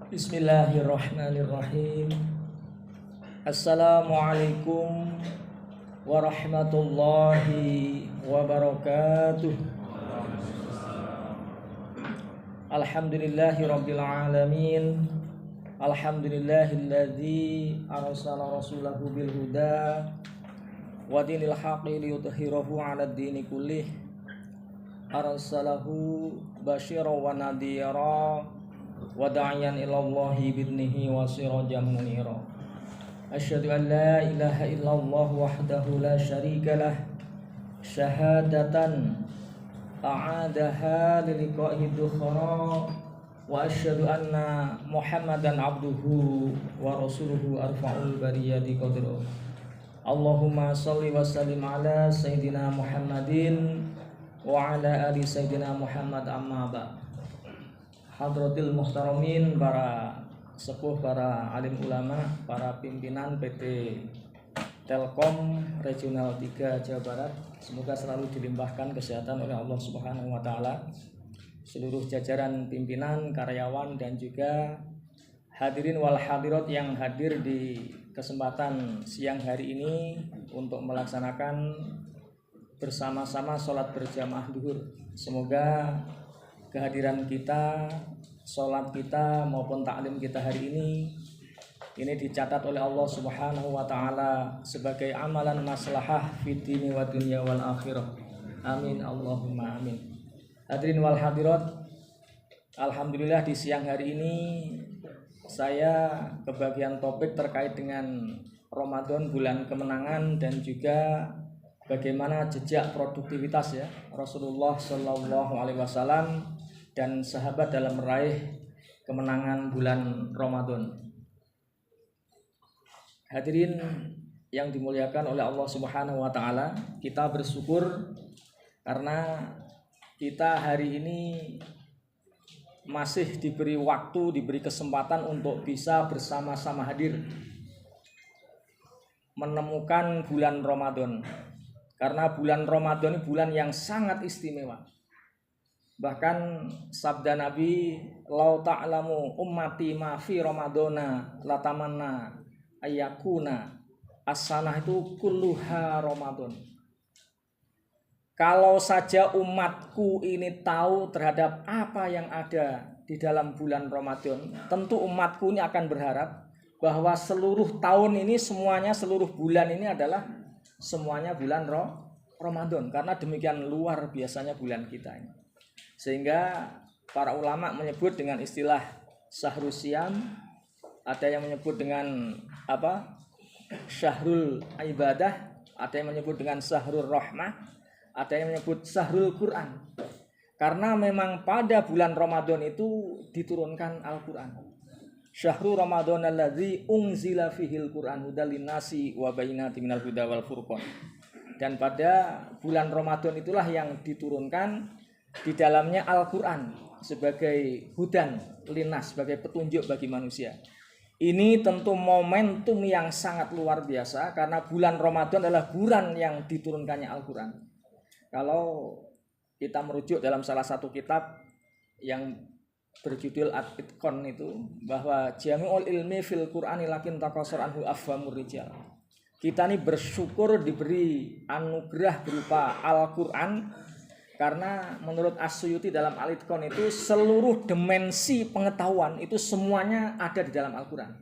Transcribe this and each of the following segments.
Bismillahirrahmanirrahim. Assalamualaikum warahmatullahi wabarakatuh. Alhamdulillahirabbil alamin. Alhamdulillahilladzi arsala rasulahu bil huda wa dinil haqqi liyudhhirahu 'alad dini kullih. Arsalahu basyiran wa nadhira wa da'iyan ilallahi bidnihi wa sirajan munira. Asyhadu an la ilaha illallah wahdahu la syarika lah syahadatan a'adaha liliqa'i dukhara wa asyhadu anna Muhammadan abduhu wa rasuluhu arfa'ul bariyati qadra. Allahumma shalli wa sallim ala sayyidina Muhammadin wa ala ali sayyidina Muhammad amma ba'. Hadratil muhtaramin, para sepuh, para alim ulama, para pimpinan PT Telkom Regional 3 Jawa Barat, semoga selalu dilimpahkan kesehatan oleh Allah Subhanahu wa taala. Seluruh jajaran pimpinan, karyawan, dan juga hadirin wal hadirat yang hadir di kesempatan siang hari ini untuk melaksanakan bersama-sama sholat berjamaah duhur. Semoga kehadiran kita, sholat kita maupun taklim kita hari ini dicatat oleh Allah Subhanahu wa taala sebagai amalan maslahah fid dini wa dunya wal akhirah. Amin Allahumma amin. Hadirin wal hadirat, alhamdulillah di siang hari ini saya kebagian topik terkait dengan Ramadan, bulan kemenangan, dan juga bagaimana jejak produktivitas ya Rasulullah Shallallahu Alaihi Wasallam dan sahabat dalam meraih kemenangan bulan Ramadan. Hadirin yang dimuliakan oleh Allah Subhanahu Wa Taala, kita bersyukur karena kita hari ini masih diberi waktu, diberi kesempatan untuk bisa bersama-sama hadir menemukan bulan Ramadan. Karena bulan Ramadan ini bulan yang sangat istimewa. Bahkan sabda Nabi, "Lau ta'lamu ummati ma fi Ramadana latamanna ayyakuna as-sanah itu kulluha Ramadan." Kalau saja umatku ini tahu terhadap apa yang ada di dalam bulan Ramadan, tentu umatku ini akan berharap bahwa seluruh tahun ini semuanya, seluruh bulan ini adalah semuanya bulan Ramadan, karena demikian luar biasanya bulan kita ini. Sehingga para ulama menyebut dengan istilah syahrul siyam, ada yang menyebut dengan syahrul ibadah, ada yang menyebut dengan syahrul rahmah, ada yang menyebut syahrul Quran. Karena memang pada bulan Ramadan itu diturunkan Al-Quran. Syahrul Ramadan alladzi unzila fihil Qur'an hudal linnasi wa bayyinatin minal huda wal furqan. Dan pada bulan Ramadan itulah yang diturunkan di dalamnya Al-Qur'an sebagai hudan linnas, sebagai petunjuk bagi manusia. Ini tentu momentum yang sangat luar biasa karena bulan Ramadan adalah bulan yang diturunkannya Al-Qur'an. Kalau kita merujuk dalam salah satu kitab yang berjudul At-Itqan itu, bahwa jami'ul ilmi fil Qur'ani lakin taqassar anhu afhamur rijal. Kita ini bersyukur diberi anugerah berupa Al-Qur'an, karena menurut As-Suyuti dalam Al-Itqan itu seluruh dimensi pengetahuan itu semuanya ada di dalam Al-Qur'an.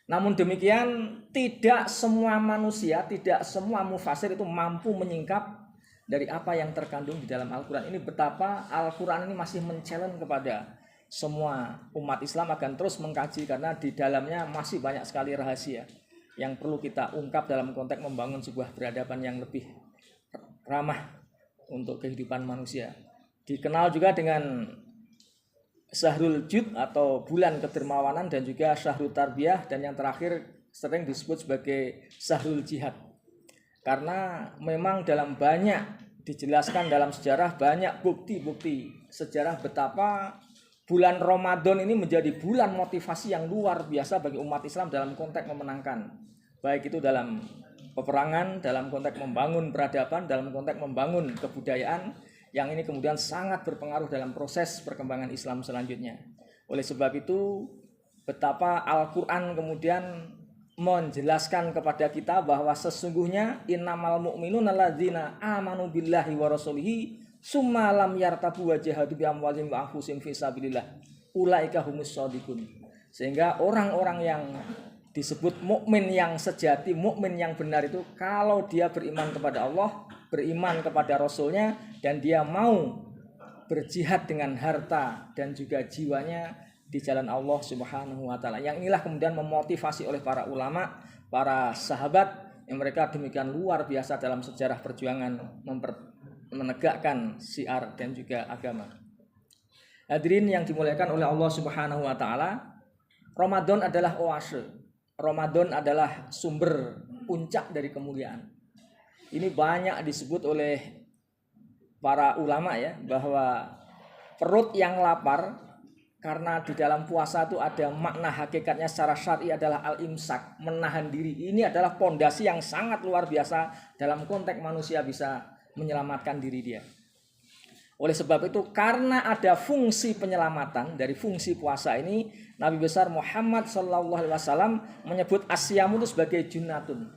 Namun demikian tidak semua manusia, tidak semua mufasir itu mampu menyingkap dari apa yang terkandung di dalam Al-Quran. Ini betapa Al-Quran ini masih men-challenge kepada semua umat Islam akan terus mengkaji, karena di dalamnya masih banyak sekali rahasia yang perlu kita ungkap dalam konteks membangun sebuah peradaban yang lebih ramah untuk kehidupan manusia. Dikenal juga dengan Syahrul Jud atau bulan kedermawanan, dan juga Syahrul Tarbiyah, dan yang terakhir sering disebut sebagai Syahrul Jihad. Karena memang dalam banyak dijelaskan dalam sejarah, banyak bukti-bukti sejarah betapa bulan Ramadan ini menjadi bulan motivasi yang luar biasa bagi umat Islam dalam konteks memenangkan, baik itu dalam peperangan, dalam konteks membangun peradaban, dalam konteks membangun kebudayaan, yang ini kemudian sangat berpengaruh dalam proses perkembangan Islam selanjutnya. Oleh sebab itu betapa Al-Quran kemudian menjelaskan kepada kita bahwa sesungguhnya innamal mu'minuna alladzina amanu billahi wa rasulihi summa lam yartabu wa jahadu bi amwalihim wa anfusihim fi sabilillah ulaika humus shadiqun. Sehingga orang-orang yang disebut mukmin yang sejati, mukmin yang benar itu kalau dia beriman kepada Allah, beriman kepada Rasulnya, dan dia mau berjihad dengan harta dan juga jiwanya di jalan Allah Subhanahu wa taala. Yang inilah kemudian memotivasi oleh para ulama, para sahabat yang mereka demikian luar biasa dalam sejarah perjuangan menegakkan syiar dan juga agama. Hadirin yang dimuliakan oleh Allah Subhanahu wa taala, Ramadan adalah oase. Ramadan adalah sumber puncak dari kemuliaan. Ini banyak disebut oleh para ulama ya, bahwa perut yang lapar, karena di dalam puasa itu ada makna hakikatnya secara syar'i adalah al-imsak, menahan diri. Ini adalah pondasi yang sangat luar biasa dalam konteks manusia bisa menyelamatkan diri dia. Oleh sebab itu, karena ada fungsi penyelamatan dari fungsi puasa ini, Nabi besar Muhammad SAW menyebut asyamu itu sebagai junnatun,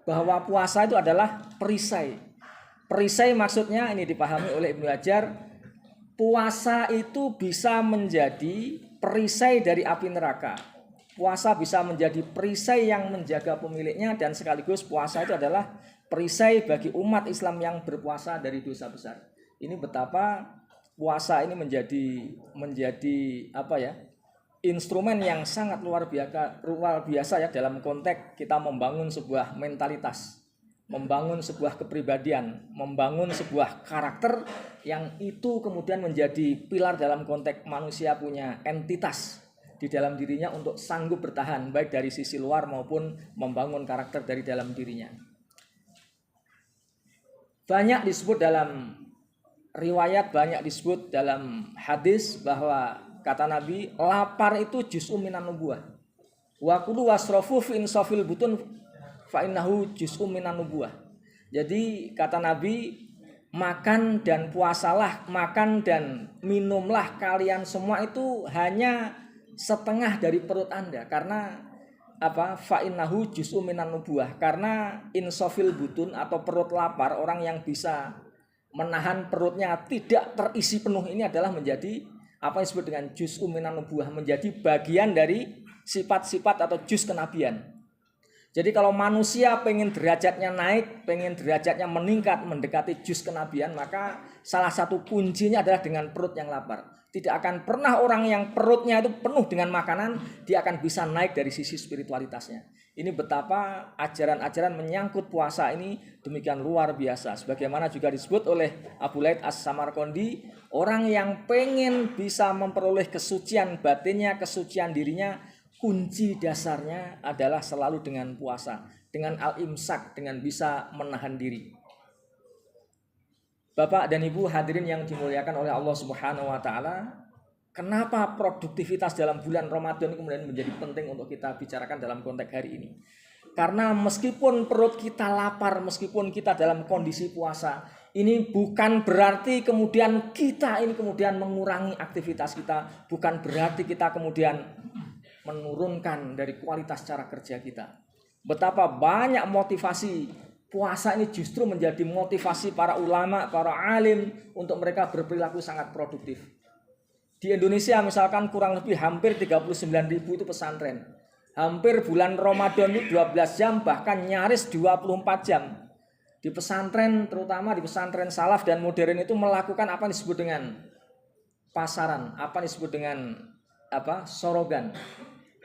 bahwa puasa itu adalah perisai. Perisai maksudnya ini dipahami oleh Ibnu Hajar, puasa itu bisa menjadi perisai dari api neraka. Puasa bisa menjadi perisai yang menjaga pemiliknya, dan sekaligus puasa itu adalah perisai bagi umat Islam yang berpuasa dari dosa besar. Ini betapa puasa ini menjadi apa ya? Instrumen yang sangat luar biasa ya dalam konteks kita membangun sebuah mentalitas, membangun sebuah kepribadian, membangun sebuah karakter yang itu kemudian menjadi pilar dalam konteks manusia punya entitas di dalam dirinya untuk sanggup bertahan baik dari sisi luar maupun membangun karakter dari dalam dirinya. Banyak disebut dalam riwayat, banyak disebut dalam hadis bahwa kata Nabi, lapar itu juz'un minan nubuwah. Wa kulu wasrafu fi insafil butun fa innahu juz'un minan nubuwah. Jadi kata Nabi, makan dan puasalah, makan dan minumlah kalian semua itu hanya setengah dari perut Anda. Karena apa? Fa innahu juz'un minan nubuwah. Karena insafil butun atau perut lapar, orang yang bisa menahan perutnya tidak terisi penuh ini adalah menjadi apa yang disebut dengan juz'un minan nubuwah, menjadi bagian dari sifat-sifat atau juz kenabian. Jadi kalau manusia pengen derajatnya naik, pengen derajatnya meningkat, mendekati juz kenabian, maka salah satu kuncinya adalah dengan perut yang lapar. Tidak akan pernah orang yang perutnya itu penuh dengan makanan, dia akan bisa naik dari sisi spiritualitasnya. Ini betapa ajaran-ajaran menyangkut puasa ini demikian luar biasa. Sebagaimana juga disebut oleh Abu Laid As-Samarqandi, orang yang pengen bisa memperoleh kesucian batinnya, kesucian dirinya, kunci dasarnya adalah selalu dengan puasa, dengan al-imsak, dengan bisa menahan diri. Bapak dan Ibu hadirin yang dimuliakan oleh Allah Subhanahu wa taala, kenapa produktivitas dalam bulan Ramadan kemudian menjadi penting untuk kita bicarakan dalam konteks hari ini? Karena meskipun perut kita lapar, meskipun kita dalam kondisi puasa, ini bukan berarti kemudian kita ini kemudian mengurangi aktivitas kita, bukan berarti kita kemudian menurunkan dari kualitas cara kerja kita. Betapa banyak motivasi puasa ini justru menjadi motivasi para ulama, para alim untuk mereka berperilaku sangat produktif. Di Indonesia misalkan kurang lebih hampir 39.000 itu pesantren. Hampir bulan Ramadan itu 12 jam, bahkan nyaris 24 jam. Di pesantren, terutama di pesantren salaf dan modern itu melakukan apa yang disebut dengan pasaran, apa yang disebut dengan sorogan.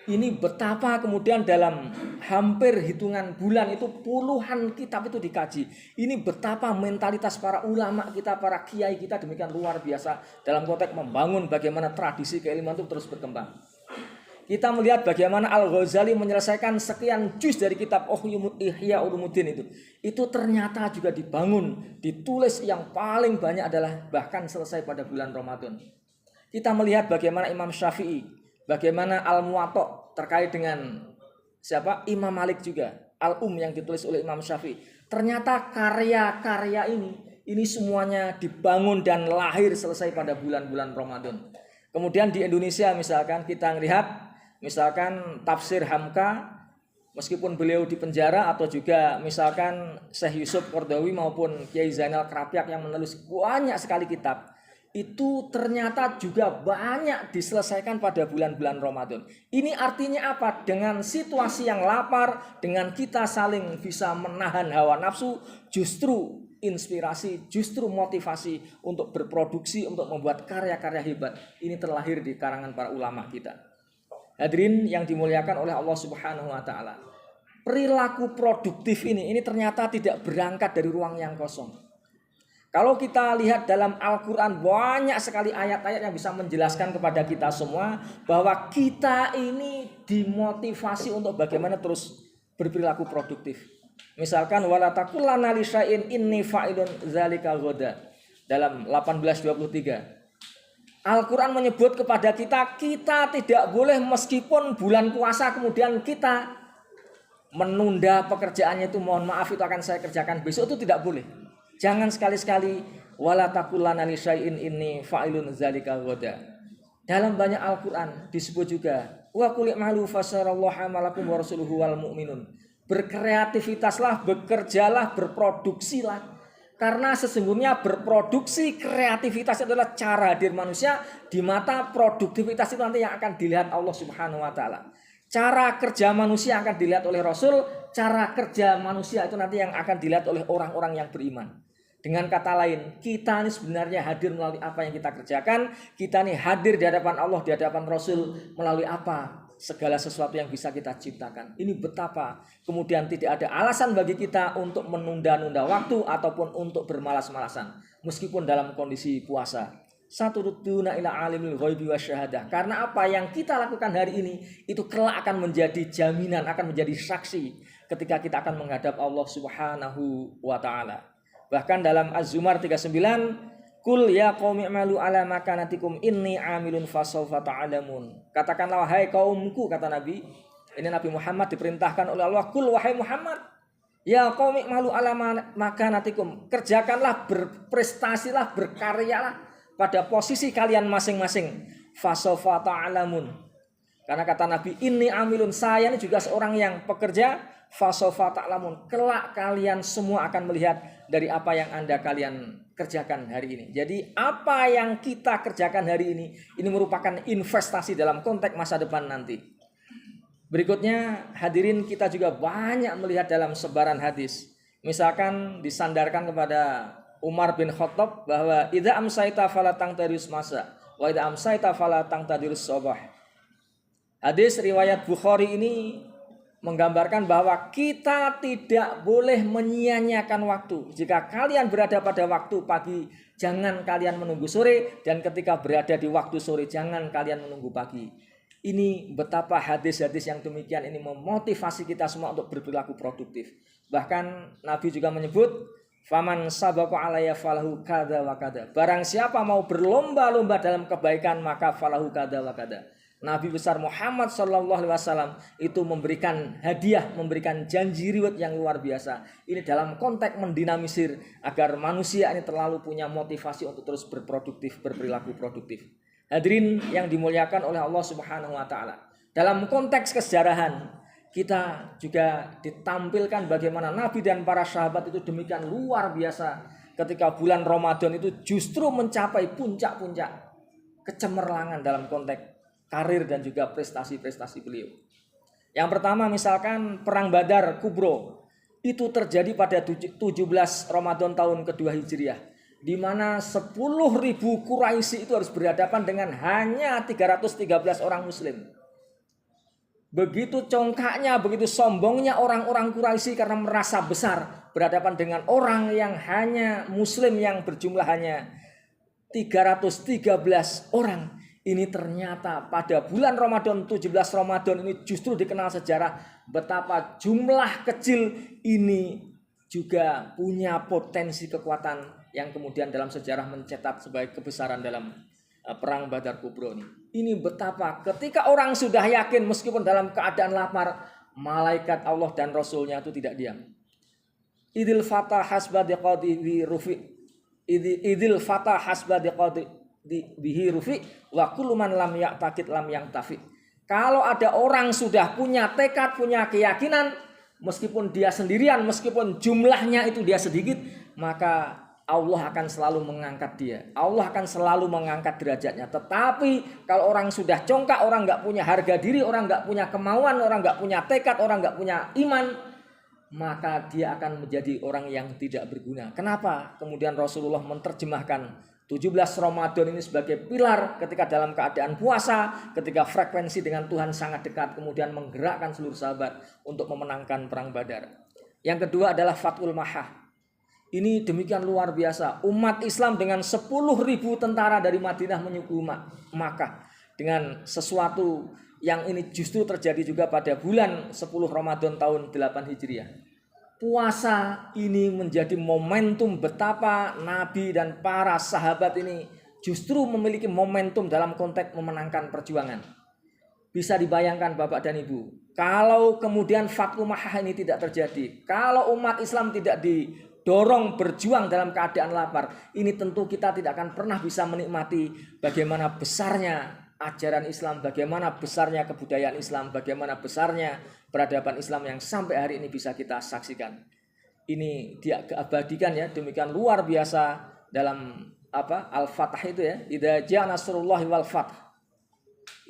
Ini betapa kemudian dalam hampir hitungan bulan itu puluhan kitab itu dikaji. Ini betapa mentalitas para ulama kita, para kiai kita demikian luar biasa dalam konteks membangun bagaimana tradisi keilmuan itu terus berkembang. Kita melihat bagaimana Al-Ghazali menyelesaikan sekian juz dari kitab Ihya Ulumuddin itu. Itu ternyata juga dibangun, ditulis yang paling banyak adalah bahkan selesai pada bulan Ramadan. Kita melihat bagaimana Imam Syafi'i, bagaimana Al-Muwatta terkait dengan siapa? Imam Malik juga. Al-Um yang ditulis oleh Imam Syafi'i. Ternyata karya-karya ini semuanya dibangun dan lahir selesai pada bulan-bulan Ramadan. Kemudian di Indonesia misalkan kita melihat misalkan tafsir Hamka, meskipun beliau di penjara, atau juga misalkan Syekh Yusuf Qaradawi maupun Kiai Zainal Krapyak yang menulis banyak sekali kitab, itu ternyata juga banyak diselesaikan pada bulan-bulan Ramadan. Ini artinya apa? Dengan situasi yang lapar, dengan kita saling bisa menahan hawa nafsu, justru inspirasi, justru motivasi untuk berproduksi, untuk membuat karya-karya hebat ini terlahir di karangan para ulama kita. Hadirin yang dimuliakan oleh Allah Subhanahu wa taala. Perilaku produktif ini ternyata tidak berangkat dari ruang yang kosong. Kalau kita lihat dalam Al-Qur'an, banyak sekali ayat-ayat yang bisa menjelaskan kepada kita semua bahwa kita ini dimotivasi untuk bagaimana terus berperilaku produktif. Misalkan wala taqulanna li syai'in inni fa'ilun dzalika ghadan. Dalam 18:23. Al-Qur'an menyebut kepada kita tidak boleh meskipun bulan puasa kemudian kita menunda pekerjaannya itu, mohon maaf itu akan saya kerjakan besok, itu tidak boleh. Jangan sekali-sekali wala taqulanna li syai'in inni fa'ilun dzalika ghadan. Dalam banyak Al-Qur'an disebut juga wa qul i'malu fasarallahu malakum wa rasuluhu wal mu'minun. Berkreativitaslah, bekerjalah, berproduksilah. Karena sesungguhnya berproduksi, kreativitas adalah cara hadir manusia, di mata produktivitas itu nanti yang akan dilihat Allah Subhanahu wa taala. Cara kerja manusia akan dilihat oleh Rasul, cara kerja manusia itu nanti yang akan dilihat oleh orang-orang yang beriman. Dengan kata lain, kita ini sebenarnya hadir melalui apa yang kita kerjakan, kita ini hadir di hadapan Allah, di hadapan Rasul melalui apa? Segala sesuatu yang bisa kita ciptakan. Ini betapa kemudian tidak ada alasan bagi kita untuk menunda-nunda waktu ataupun untuk bermalas-malasan meskipun dalam kondisi puasa. Saturuduna ila alimil ghaibi wasyahadah. Karena apa yang kita lakukan hari ini itu kelak akan menjadi jaminan, akan menjadi saksi ketika kita akan menghadap Allah Subhanahu wa taala. Bahkan dalam Az-Zumar 39, Kul ya qaumi i'malu ala makanatikum inni 'amilun fasawfa ta'lamun. Katakanlah wahai kaumku, kata Nabi. Ini Nabi Muhammad diperintahkan oleh Allah, kul wahai Muhammad, ya qaumi i'malu ala makanatikum. Kerjakanlah, berprestasilah, berkaryalah pada posisi kalian masing-masing. Fasawfa ta'lamun. Karena kata Nabi, inni 'amilun, saya ini juga seorang yang pekerja. Fasawfa ta'lamun. Kelak kalian semua akan melihat dari apa yang kalian kerjakan hari ini. Jadi apa yang kita kerjakan hari ini merupakan investasi dalam konteks masa depan nanti. Berikutnya hadirin, kita juga banyak melihat dalam sebaran hadis. Misalkan disandarkan kepada Umar bin Khattab bahwa idza amsayta fala tangtadirus masa wa idza amsayta fala tangtadirus sabah. Hadis riwayat Bukhari ini menggambarkan bahwa kita tidak boleh menyia-nyiakan waktu. Jika kalian berada pada waktu pagi, jangan kalian menunggu sore, dan ketika berada di waktu sore, jangan kalian menunggu pagi. Ini betapa hadis-hadis yang demikian ini memotivasi kita semua untuk berperilaku produktif. Bahkan Nabi juga menyebut, faman sabaqa alayya falahu kada wa kada. Barang siapa mau berlomba-lomba dalam kebaikan, maka falahu kada wa kada. Nabi besar Muhammad SAW itu memberikan hadiah, memberikan janji reward yang luar biasa. Ini dalam konteks mendinamisir agar manusia ini terlalu punya motivasi untuk terus berproduktif, berperilaku produktif. Hadirin yang dimuliakan oleh Allah Subhanahu wa taala. Dalam konteks kesejarahan, kita juga ditampilkan bagaimana Nabi dan para sahabat itu demikian luar biasa ketika bulan Ramadan itu justru mencapai puncak-puncak kecemerlangan dalam konteks karir dan juga prestasi-prestasi beliau. Yang pertama misalkan Perang Badar Kubro itu terjadi pada 17 Ramadan tahun kedua Hijriah, di mana 10.000 Quraisy itu harus berhadapan dengan hanya 313 orang muslim. Begitu congkaknya, begitu sombongnya orang-orang Quraisy karena merasa besar berhadapan dengan orang yang hanya muslim yang berjumlah hanya 313 orang. Ini ternyata pada bulan Ramadan, 17 Ramadan ini justru dikenal sejarah betapa jumlah kecil ini juga punya potensi kekuatan yang kemudian dalam sejarah mencetak sebagai kebesaran dalam Perang Badar Kubro ini. Ini betapa ketika orang sudah yakin meskipun dalam keadaan lapar, malaikat Allah dan Rasulnya itu tidak diam. Idil fatah hasba diqadi rufi. Idil fatah hasba diqadi bihi rufi wa kullu man lam ya'taqid lam yantafi. Kalau ada orang sudah punya tekad, punya keyakinan, meskipun dia sendirian, meskipun jumlahnya itu dia sedikit, maka Allah akan selalu mengangkat dia. Allah akan selalu mengangkat derajatnya. Tetapi kalau orang sudah congkak, orang nggak punya harga diri, orang nggak punya kemauan, orang nggak punya tekad, orang nggak punya iman, maka dia akan menjadi orang yang tidak berguna. Kenapa? Kemudian Rasulullah menerjemahkan 17 Ramadan ini sebagai pilar ketika dalam keadaan puasa, ketika frekuensi dengan Tuhan sangat dekat, kemudian menggerakkan seluruh sahabat untuk memenangkan perang Badar. Yang kedua adalah Fathul Makkah. Ini demikian luar biasa. Umat Islam dengan 10.000 tentara dari Madinah menyuguh Makkah. Dengan sesuatu yang ini justru terjadi juga pada bulan 10 Ramadan tahun 8 Hijriah. Puasa ini menjadi momentum betapa Nabi dan para sahabat ini justru memiliki momentum dalam konteks memenangkan perjuangan. Bisa dibayangkan Bapak dan Ibu, kalau kemudian Fathul Makkah ini tidak terjadi, kalau umat Islam tidak didorong berjuang dalam keadaan lapar, ini tentu kita tidak akan pernah bisa menikmati bagaimana besarnya ajaran Islam, bagaimana besarnya kebudayaan Islam, bagaimana besarnya peradaban Islam yang sampai hari ini bisa kita saksikan. Ini dia keabadikan ya, demikian luar biasa dalam Al-Fatah itu ya. Idza jaa nasrullahi wal fath.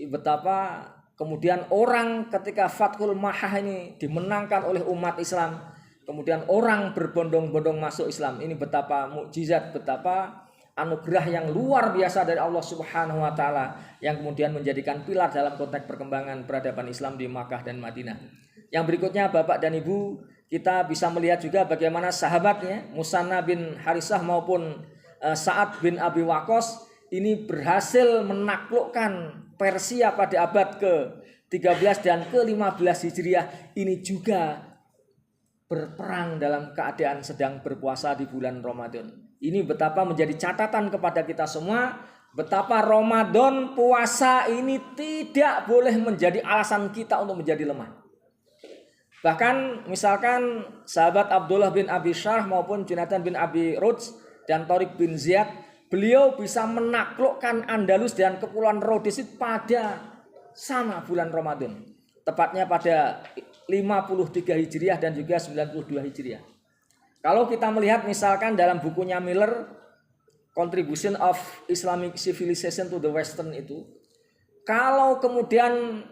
Betapa kemudian orang ketika Fathul Makkah ini dimenangkan oleh umat Islam, kemudian orang berbondong-bondong masuk Islam. Ini betapa mukjizat, betapa anugerah yang luar biasa dari Allah Subhanahu wa taala yang kemudian menjadikan pilar dalam konteks perkembangan peradaban Islam di Makkah dan Madinah. Yang berikutnya Bapak dan Ibu, kita bisa melihat juga bagaimana sahabatnya Musanna bin Harisah maupun Sa'ad bin Abi Waqqas ini berhasil menaklukkan Persia pada abad ke-13 dan ke-15 Hijriah. Ini juga berperang dalam keadaan sedang berpuasa di bulan Ramadan. Ini betapa menjadi catatan kepada kita semua, betapa Ramadan puasa ini tidak boleh menjadi alasan kita untuk menjadi lemah. Bahkan misalkan sahabat Abdullah bin Abi Syarh maupun Junatan bin Abi Ruds dan Tariq bin Ziyad, beliau bisa menaklukkan Andalus dan Kepulauan Rhodes pada sama bulan Ramadan. Tepatnya pada 53 Hijriah dan juga 92 Hijriah. Kalau kita melihat misalkan dalam bukunya Miller, Contribution of Islamic Civilization to the Western itu, kalau kemudian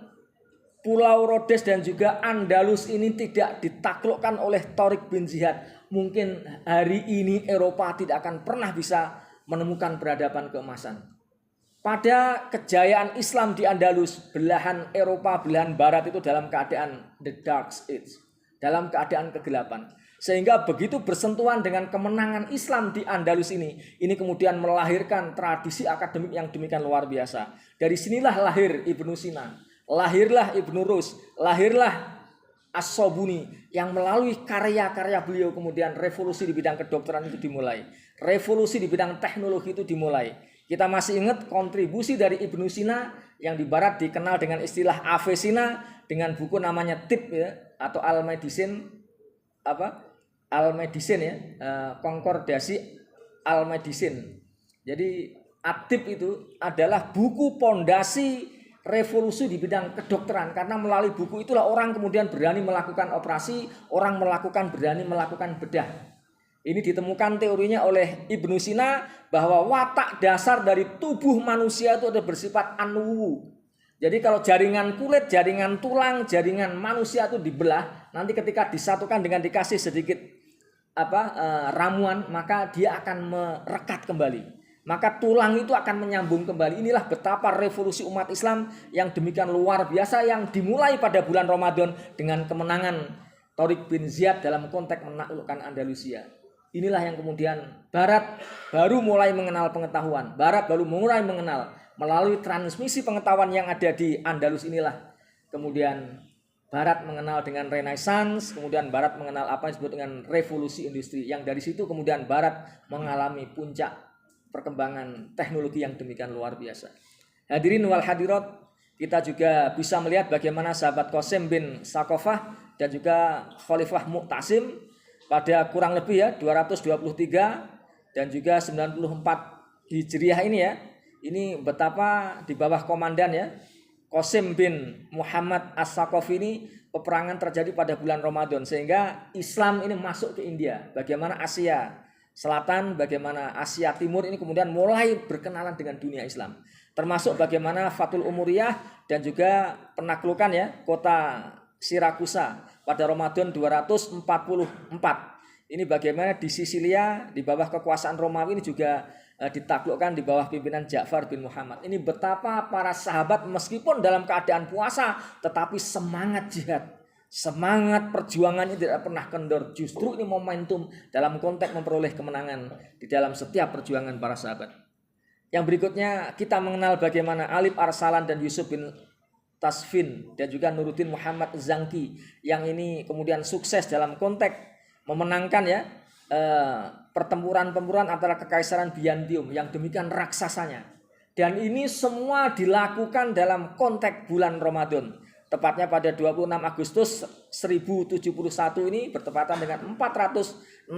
Pulau Rhodes dan juga Andalus ini tidak ditaklukkan oleh Tariq bin Ziyad, mungkin hari ini Eropa tidak akan pernah bisa menemukan peradaban keemasan. Pada kejayaan Islam di Andalus, belahan Eropa, belahan Barat itu dalam keadaan the dark age, dalam keadaan kegelapan. Sehingga begitu bersentuhan dengan kemenangan Islam di Andalus ini kemudian melahirkan tradisi akademik yang demikian luar biasa. Dari sinilah lahir Ibnu Sina, lahirlah Ibnu Rus, lahirlah As-Sobuni yang melalui karya-karya beliau kemudian revolusi di bidang kedokteran itu dimulai. Revolusi di bidang teknologi itu dimulai. Kita masih ingat kontribusi dari Ibnu Sina yang di barat dikenal dengan istilah Avicenna dengan buku namanya Tib ya, atau Al-Medicine ya, Konkordasi Al-Medicine. Jadi At-Tib itu adalah buku pondasi revolusi di bidang kedokteran, karena melalui buku itulah orang kemudian berani melakukan operasi, orang berani melakukan bedah. Ini ditemukan teorinya oleh Ibnu Sina bahwa watak dasar dari tubuh manusia itu ada bersifat anwu. Jadi kalau jaringan kulit, jaringan tulang, jaringan manusia itu dibelah, nanti ketika disatukan dengan dikasih sedikit ramuan, maka dia akan merekat kembali. Maka tulang itu akan menyambung kembali. Inilah betapa revolusi umat Islam yang demikian luar biasa yang dimulai pada bulan Ramadan dengan kemenangan Tariq bin Ziyad dalam konteks menaklukkan Andalusia. Inilah yang kemudian Barat baru mulai mengenal pengetahuan. Barat baru mulai mengenal melalui transmisi pengetahuan yang ada di Andalus inilah. Kemudian Barat mengenal dengan Renaissance, kemudian Barat mengenal apa yang disebut dengan revolusi industri. Yang dari situ kemudian Barat mengalami puncak perkembangan teknologi yang demikian luar biasa. Hadirin wal hadirat, kita juga bisa melihat bagaimana sahabat Qasim bin Saqafah dan juga Khalifah Mu'tasim pada kurang lebih ya 223 dan juga 94 Hijriah ini ya, Ini betapa di bawah komandan ya Qasim bin Muhammad As-Saqafi ini peperangan terjadi pada bulan Ramadan sehingga Islam ini masuk ke India. Bagaimana Asia Selatan, bagaimana Asia Timur ini kemudian mulai berkenalan dengan dunia Islam. Termasuk bagaimana Fathul Umuriyah dan juga penaklukan ya kota Sirakusa pada Ramadan 244. Ini bagaimana di Sisilia di bawah kekuasaan Romawi ini juga ditaklukkan di bawah pimpinan Ja'far bin Muhammad. Ini betapa para sahabat meskipun dalam keadaan puasa tetapi semangat jihad, semangat perjuangannya tidak pernah kendor. Justru ini momentum dalam konteks memperoleh kemenangan di dalam setiap perjuangan para sahabat. Yang berikutnya kita mengenal bagaimana Alip Arsalan dan Yusuf bin Tasfin dan juga Nuruddin Muhammad Zangki yang ini kemudian sukses dalam konteks memenangkan ya pertempuran antara kekaisaran Byzantium yang demikian raksasanya. Dan ini semua dilakukan dalam konteks bulan Ramadan. Tepatnya pada 26 Agustus 1071 ini bertepatan dengan 463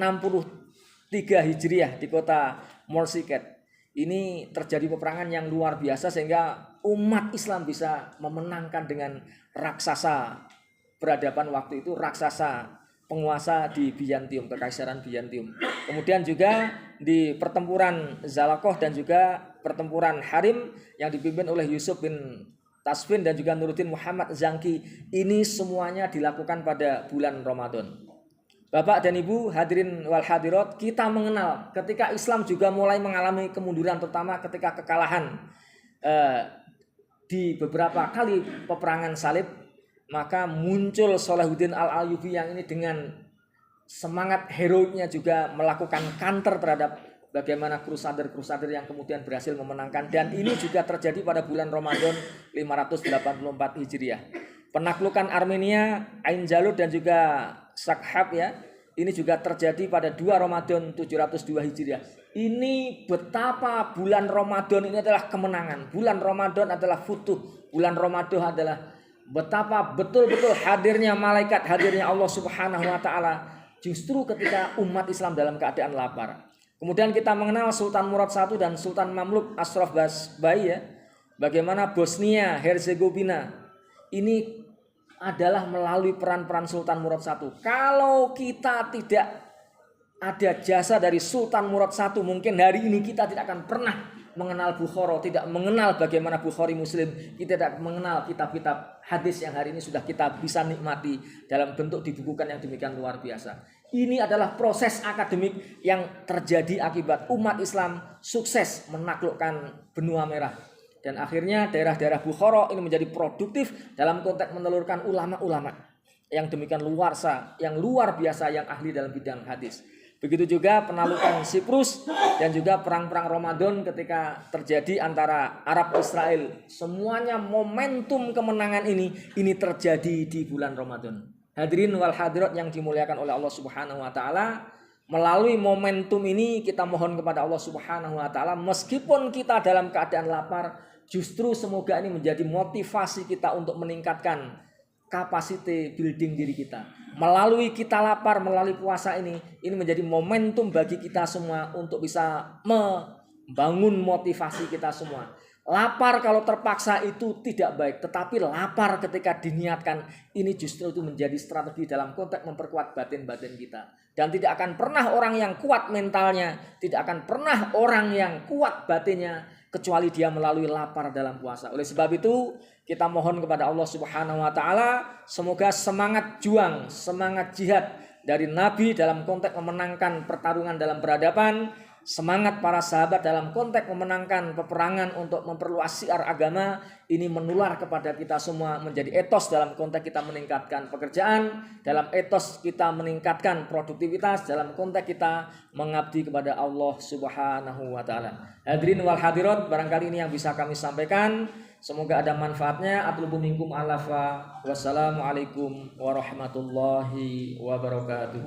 Hijriah di kota Morshiket. Ini terjadi peperangan yang luar biasa sehingga umat Islam bisa memenangkan dengan raksasa peradaban waktu itu, raksasa penguasa di Byzantium, kekaisaran Byzantium. Kemudian juga di pertempuran Zalakoh dan juga pertempuran Harim yang dipimpin oleh Yusuf bin Tasfin dan juga Nuruddin Muhammad Zangki. Ini semuanya dilakukan pada bulan Ramadan. Bapak dan Ibu hadirin wal hadirat, kita mengenal ketika Islam juga mulai mengalami kemunduran terutama ketika kekalahan di beberapa kali peperangan salib, maka muncul Salahuddin Al-Ayyubi yang ini dengan semangat heroiknya juga melakukan counter terhadap bagaimana crusader yang kemudian berhasil memenangkan, dan ini juga terjadi pada bulan Ramadan 584 Hijriah. Penaklukan Armenia, Ain Jalut dan juga Sakhab ya, ini juga terjadi pada 2 Ramadan 702 Hijriah. Ini betapa bulan Ramadan ini adalah kemenangan. Bulan Ramadan adalah futuh. Bulan Ramadan adalah betapa betul-betul hadirnya malaikat, hadirnya Allah Subhanahu wa taala justru ketika umat Islam dalam keadaan lapar. Kemudian kita mengenal Sultan Murad I dan Sultan Mamluk Ashraf Bai ya. Bagaimana Bosnia Herzegovina ini adalah melalui peran-peran Sultan Murad I. Kalau kita tidak ada jasa dari Sultan Murad I, mungkin hari ini kita tidak akan pernah mengenal Bukhara, tidak mengenal bagaimana Bukhari Muslim, kita tidak mengenal kitab-kitab hadis yang hari ini sudah kita bisa nikmati dalam bentuk dibukukan yang demikian luar biasa. Ini adalah proses akademik yang terjadi akibat umat Islam sukses menaklukkan benua merah. Dan akhirnya daerah-daerah Bukhara ini menjadi produktif dalam konteks menelurkan ulama-ulama yang demikian luarsa, yang luar biasa, yang ahli dalam bidang hadis. Begitu juga penaklukan Siprus dan juga perang-perang Ramadan ketika terjadi antara Arab Israel. Semuanya momentum kemenangan ini terjadi di bulan Ramadan. Hadirin wal hadirat yang dimuliakan oleh Allah Subhanahu wa taala, melalui momentum ini kita mohon kepada Allah Subhanahu wa taala, meskipun kita dalam keadaan lapar, justru semoga ini menjadi motivasi kita untuk meningkatkan kapasiti building diri kita. Melalui kita lapar, melalui puasa ini menjadi momentum bagi kita semua untuk bisa membangun motivasi kita semua. Lapar kalau terpaksa itu tidak baik, tetapi lapar ketika diniatkan ini justru itu menjadi strategi dalam konteks memperkuat batin-batin kita. Dan tidak akan pernah orang yang kuat mentalnya, tidak akan pernah orang yang kuat batinnya kecuali dia melalui lapar dalam puasa. Oleh sebab itu kita mohon kepada Allah Subhanahu wa taala semoga semangat juang, semangat jihad dari Nabi dalam konteks memenangkan pertarungan dalam peradaban, semangat para sahabat dalam konteks memenangkan peperangan untuk memperluas syiar agama ini menular kepada kita semua, menjadi etos dalam konteks kita meningkatkan pekerjaan, dalam etos kita meningkatkan produktivitas, dalam konteks kita mengabdi kepada Allah Subhanahu wa taala. Hadirin wal hadirat, barangkali ini yang bisa kami sampaikan. Semoga ada manfaatnya. Atlubu minkum alafa. Wassalamualaikum warahmatullahi wabarakatuh.